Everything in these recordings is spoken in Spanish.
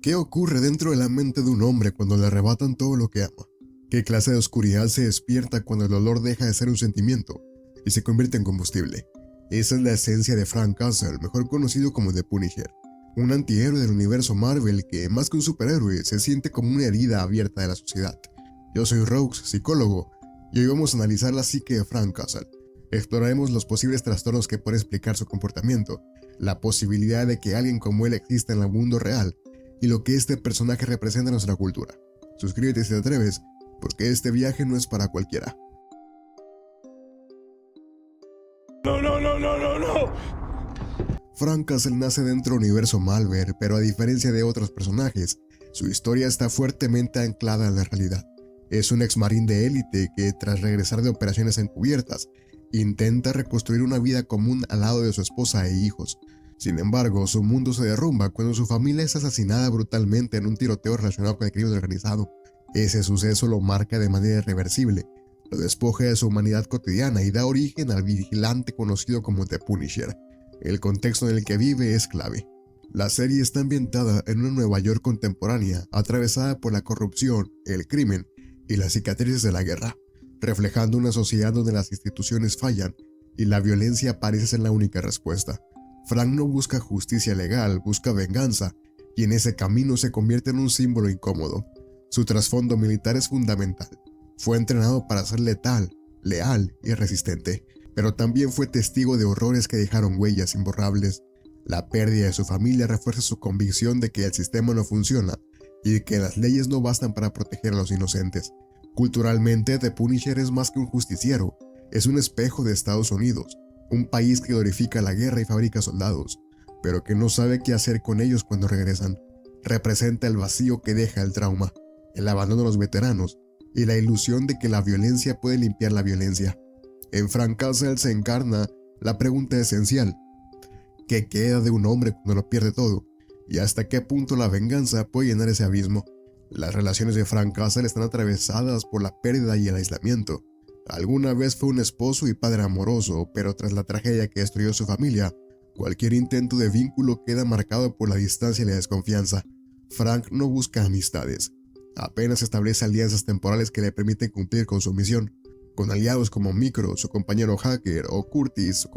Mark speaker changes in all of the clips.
Speaker 1: ¿Qué ocurre dentro de la mente de un hombre cuando le arrebatan todo lo que ama? ¿Qué clase de oscuridad se despierta cuando el dolor deja de ser un sentimiento y se convierte en combustible? Esa es la esencia de Frank Castle, mejor conocido como The Punisher, un antihéroe del universo Marvel que, más que un superhéroe, se siente como una herida abierta de la sociedad. Yo soy Rox, psicólogo, y hoy vamos a analizar la psique de Frank Castle. Exploraremos los posibles trastornos que pueden explicar su comportamiento, la posibilidad de que alguien como él exista en el mundo real, y lo que este personaje representa en nuestra cultura. Suscríbete si te atreves, porque este viaje no es para cualquiera. ¡No! Frank Castle nace dentro del universo Marvel, pero a diferencia de otros personajes, su historia está fuertemente anclada en la realidad. Es un ex-marín de élite que, tras regresar de operaciones encubiertas, intenta reconstruir una vida común al lado de su esposa e hijos. Sin embargo, su mundo se derrumba cuando su familia es asesinada brutalmente en un tiroteo relacionado con el crimen organizado. Ese suceso lo marca de manera irreversible, lo despoja de su humanidad cotidiana y da origen al vigilante conocido como The Punisher. El contexto en el que vive es clave. La serie está ambientada en una Nueva York contemporánea, atravesada por la corrupción, el crimen y las cicatrices de la guerra, reflejando una sociedad donde las instituciones fallan y la violencia parece ser la única respuesta. Frank no busca justicia legal, busca venganza, y en ese camino se convierte en un símbolo incómodo. Su trasfondo militar es fundamental. Fue entrenado para ser letal, leal y resistente, pero también fue testigo de horrores que dejaron huellas imborrables. La pérdida de su familia refuerza su convicción de que el sistema no funciona y de que las leyes no bastan para proteger a los inocentes. Culturalmente, The Punisher es más que un justiciero, es un espejo de Estados Unidos, un país que glorifica la guerra y fabrica soldados, pero que no sabe qué hacer con ellos cuando regresan. Representa el vacío que deja el trauma, el abandono de los veteranos y la ilusión de que la violencia puede limpiar la violencia. En Frank Castle se encarna la pregunta esencial: ¿qué queda de un hombre cuando lo pierde todo? ¿Y hasta qué punto la venganza puede llenar ese abismo? Las relaciones de Frank Castle están atravesadas por la pérdida y el aislamiento. Alguna vez fue un esposo y padre amoroso, pero tras la tragedia que destruyó su familia, cualquier intento de vínculo queda marcado por la distancia y la desconfianza. Frank no busca amistades, apenas establece alianzas temporales que le permiten cumplir con su misión, con aliados como Micro, su compañero hacker, o Curtis,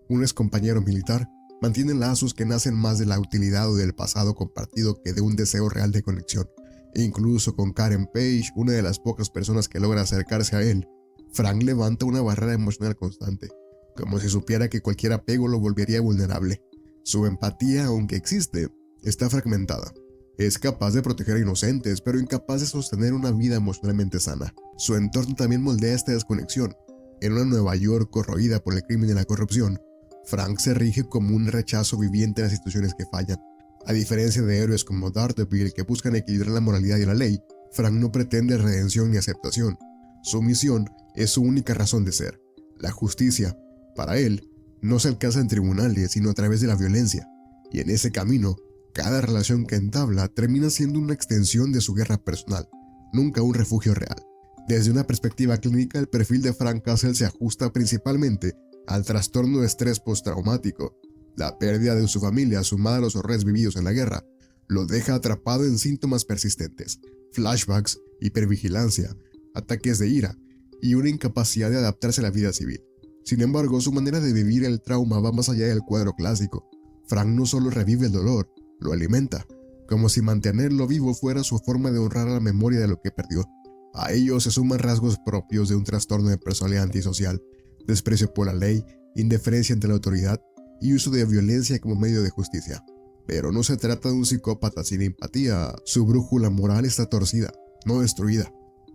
Speaker 1: un ex compañero militar. Mantienen lazos que nacen más de la utilidad o del pasado compartido que de un deseo real de conexión. Incluso con Karen Page, una de las pocas personas que logra acercarse a él, Frank levanta una barrera emocional constante, como si supiera que cualquier apego lo volvería vulnerable. Su empatía, aunque existe, está fragmentada. Es capaz de proteger a inocentes, pero incapaz de sostener una vida emocionalmente sana. Su entorno también moldea esta desconexión. En una Nueva York corroída por el crimen y la corrupción, Frank se rige como un rechazo viviente a las instituciones que fallan. A diferencia de héroes como Daredevil que buscan equilibrar la moralidad y la ley, Frank no pretende redención ni aceptación. Su misión es su única razón de ser. La justicia, para él, no se alcanza en tribunales, sino a través de la violencia. Y en ese camino, cada relación que entabla termina siendo una extensión de su guerra personal, nunca un refugio real. Desde una perspectiva clínica, el perfil de Frank Castle se ajusta principalmente al trastorno de estrés postraumático. La pérdida de su familia, sumada a los horrores vividos en la guerra, lo deja atrapado en síntomas persistentes, flashbacks, hipervigilancia, ataques de ira y una incapacidad de adaptarse a la vida civil. Sin embargo, su manera de vivir el trauma va más allá del cuadro clásico. Frank no solo revive el dolor, lo alimenta, como si mantenerlo vivo fuera su forma de honrar a la memoria de lo que perdió. A ello se suman rasgos propios de un trastorno de personalidad antisocial, desprecio por la ley, indiferencia ante la autoridad y uso de violencia como medio de justicia. Pero no se trata de un psicópata sin empatía. Su brújula moral está torcida, no destruida.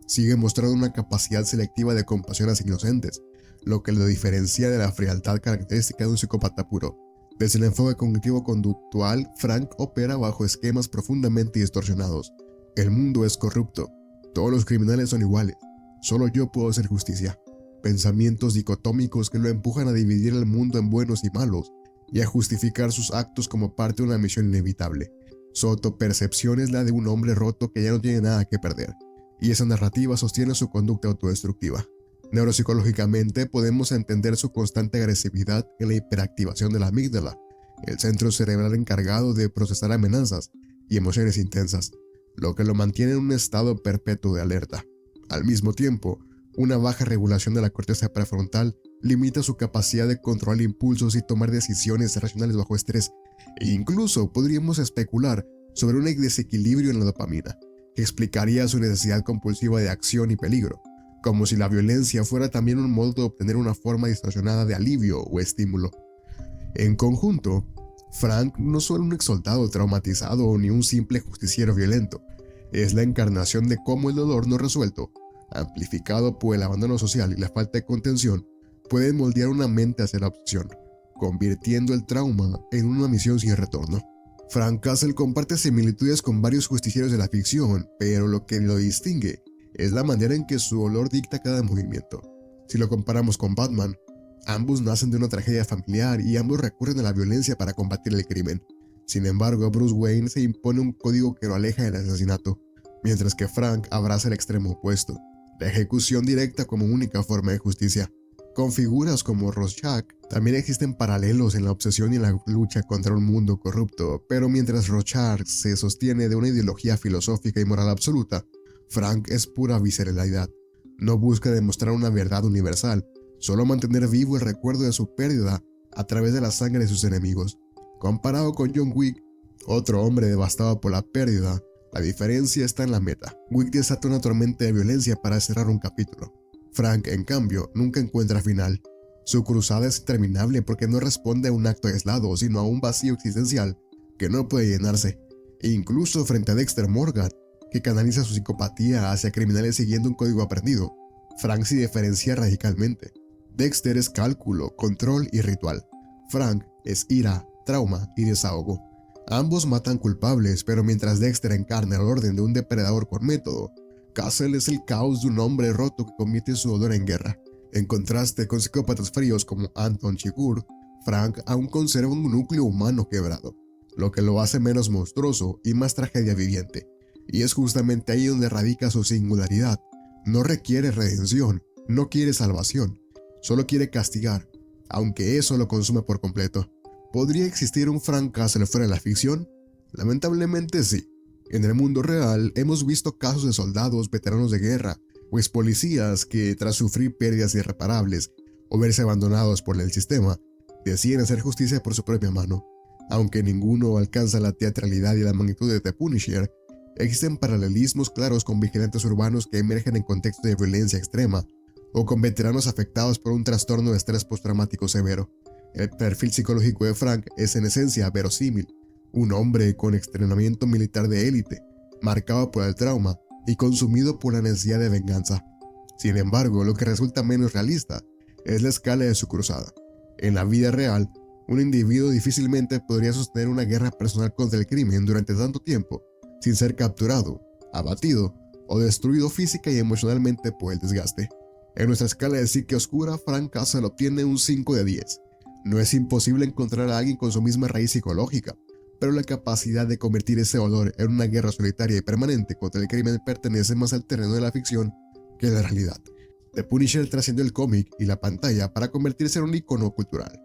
Speaker 1: Sigue mostrando una capacidad selectiva de compasión hacia inocentes, lo que lo diferencia de la frialdad característica de un psicópata puro. Desde el enfoque cognitivo-conductual, Frank opera bajo esquemas profundamente distorsionados. El mundo es corrupto. Todos los criminales son iguales. Solo yo puedo hacer justicia. Pensamientos dicotómicos que lo empujan a dividir el mundo en buenos y malos y a justificar sus actos como parte de una misión inevitable. Su autopercepción es la de un hombre roto que ya no tiene nada que perder, y esa narrativa sostiene su conducta autodestructiva. Neuropsicológicamente podemos entender su constante agresividad en la hiperactivación de la amígdala, el centro cerebral encargado de procesar amenazas, y emociones intensas, lo que lo mantiene en un estado perpetuo de alerta. Al mismo tiempo, una baja regulación de la corteza prefrontal limita su capacidad de controlar impulsos y tomar decisiones racionales bajo estrés, e incluso podríamos especular sobre un desequilibrio en la dopamina, que explicaría su necesidad compulsiva de acción y peligro, como si la violencia fuera también un modo de obtener una forma distorsionada de alivio o estímulo. En conjunto, Frank no es solo un exsoldado traumatizado ni un simple justiciero violento, es la encarnación de cómo el dolor no resuelto, amplificado por el abandono social y la falta de contención, puede moldear una mente hacia la obsesión, convirtiendo el trauma en una misión sin retorno. Frank Castle comparte similitudes con varios justicieros de la ficción, pero lo que lo distingue es la manera en que su dolor dicta cada movimiento. Si lo comparamos con Batman, ambos nacen de una tragedia familiar y ambos recurren a la violencia para combatir el crimen. Sin embargo, Bruce Wayne se impone un código que lo aleja del asesinato, mientras que Frank abraza el extremo opuesto, la ejecución directa como única forma de justicia. Con figuras como Rorschach, también existen paralelos en la obsesión y en la lucha contra un mundo corrupto, pero mientras Rorschach se sostiene de una ideología filosófica y moral absoluta, Frank es pura visceralidad. No busca demostrar una verdad universal, solo mantener vivo el recuerdo de su pérdida a través de la sangre de sus enemigos. Comparado con John Wick, otro hombre devastado por la pérdida, la diferencia está en la meta. Wick desata una tormenta de violencia para cerrar un capítulo. Frank, en cambio, nunca encuentra final. Su cruzada es interminable porque no responde a un acto aislado, sino a un vacío existencial que no puede llenarse. E incluso frente a Dexter Morgan, que canaliza su psicopatía hacia criminales siguiendo un código aprendido, Frank se diferencia radicalmente. Dexter es cálculo, control y ritual. Frank es ira, trauma y desahogo. Ambos matan culpables, pero mientras Dexter encarna el orden de un depredador con método, Castle es el caos de un hombre roto que convierte su dolor en guerra. En contraste con psicópatas fríos como Anton Chigurh, Frank aún conserva un núcleo humano quebrado, lo que lo hace menos monstruoso y más tragedia viviente. Y es justamente ahí donde radica su singularidad. No requiere redención, no quiere salvación, solo quiere castigar, aunque eso lo consume por completo. ¿Podría existir un Frank Castle fuera de la ficción? Lamentablemente sí. En el mundo real hemos visto casos de soldados veteranos de guerra o ex policías que, tras sufrir pérdidas irreparables o verse abandonados por el sistema, deciden hacer justicia por su propia mano. Aunque ninguno alcanza la teatralidad y la magnitud de The Punisher, existen paralelismos claros con vigilantes urbanos que emergen en contextos de violencia extrema o con veteranos afectados por un trastorno de estrés postraumático severo. El perfil psicológico de Frank es en esencia verosímil, un hombre con entrenamiento militar de élite, marcado por el trauma y consumido por la necesidad de venganza. Sin embargo, lo que resulta menos realista es la escala de su cruzada. En la vida real, un individuo difícilmente podría sostener una guerra personal contra el crimen durante tanto tiempo sin ser capturado, abatido o destruido física y emocionalmente por el desgaste. En nuestra escala de psique oscura, Frank Castle obtiene un 5 de 10. No es imposible encontrar a alguien con su misma raíz psicológica, pero la capacidad de convertir ese dolor en una guerra solitaria y permanente contra el crimen pertenece más al terreno de la ficción que de la realidad. The Punisher trascendió el cómic y la pantalla para convertirse en un icono cultural.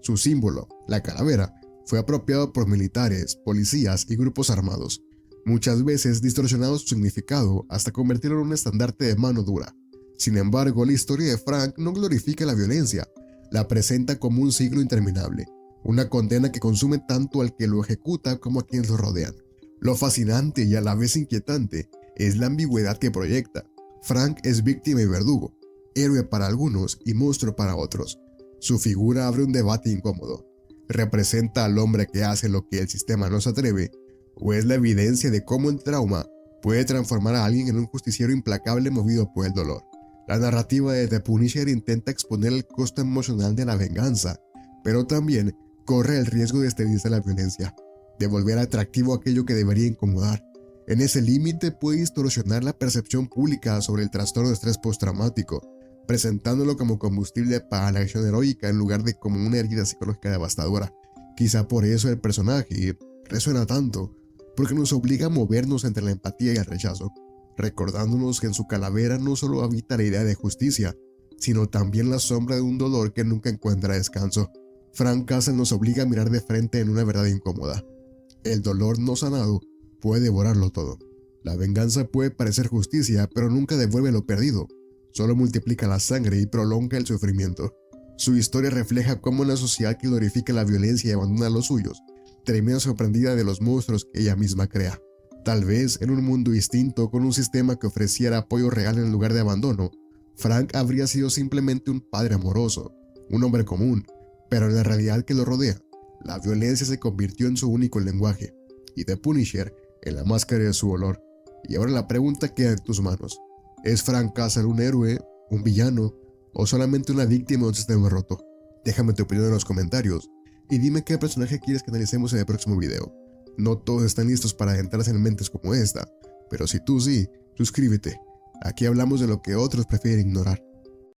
Speaker 1: Su símbolo, la calavera, fue apropiado por militares, policías y grupos armados, muchas veces distorsionado su significado hasta convertirlo en un estandarte de mano dura. Sin embargo, la historia de Frank no glorifica la violencia, la presenta como un ciclo interminable, una condena que consume tanto al que lo ejecuta como a quienes lo rodean. Lo fascinante y a la vez inquietante es la ambigüedad que proyecta. Frank es víctima y verdugo, héroe para algunos y monstruo para otros. Su figura abre un debate incómodo. ¿Representa al hombre que hace lo que el sistema no se atreve? ¿O es la evidencia de cómo el trauma puede transformar a alguien en un justiciero implacable movido por el dolor? La narrativa de The Punisher intenta exponer el costo emocional de la venganza, pero también corre el riesgo de esterilizar la violencia, de volver atractivo aquello que debería incomodar. En ese límite puede distorsionar la percepción pública sobre el trastorno de estrés postraumático, presentándolo como combustible para la acción heroica en lugar de como una herida psicológica devastadora. Quizá por eso el personaje resuena tanto, porque nos obliga a movernos entre la empatía y el rechazo, recordándonos que en su calavera no solo habita la idea de justicia, sino también la sombra de un dolor que nunca encuentra descanso. Frank Castle nos obliga a mirar de frente en una verdad incómoda. El dolor no sanado puede devorarlo todo. La venganza puede parecer justicia, pero nunca devuelve lo perdido. Solo multiplica la sangre y prolonga el sufrimiento. Su historia refleja cómo una sociedad que glorifica la violencia y abandona a los suyos termina sorprendida de los monstruos que ella misma crea. Tal vez en un mundo distinto, con un sistema que ofreciera apoyo real en lugar de abandono, Frank habría sido simplemente un padre amoroso, un hombre común, pero en la realidad que lo rodea, la violencia se convirtió en su único lenguaje, y The Punisher en la máscara de su olor. Y ahora la pregunta queda en tus manos. ¿Es Frank Castle un héroe, un villano, o solamente una víctima de un sistema roto? Déjame tu opinión en los comentarios, y dime qué personaje quieres que analicemos en el próximo video. No todos están listos para adentrarse en mentes como esta, pero si tú sí, suscríbete. Aquí hablamos de lo que otros prefieren ignorar.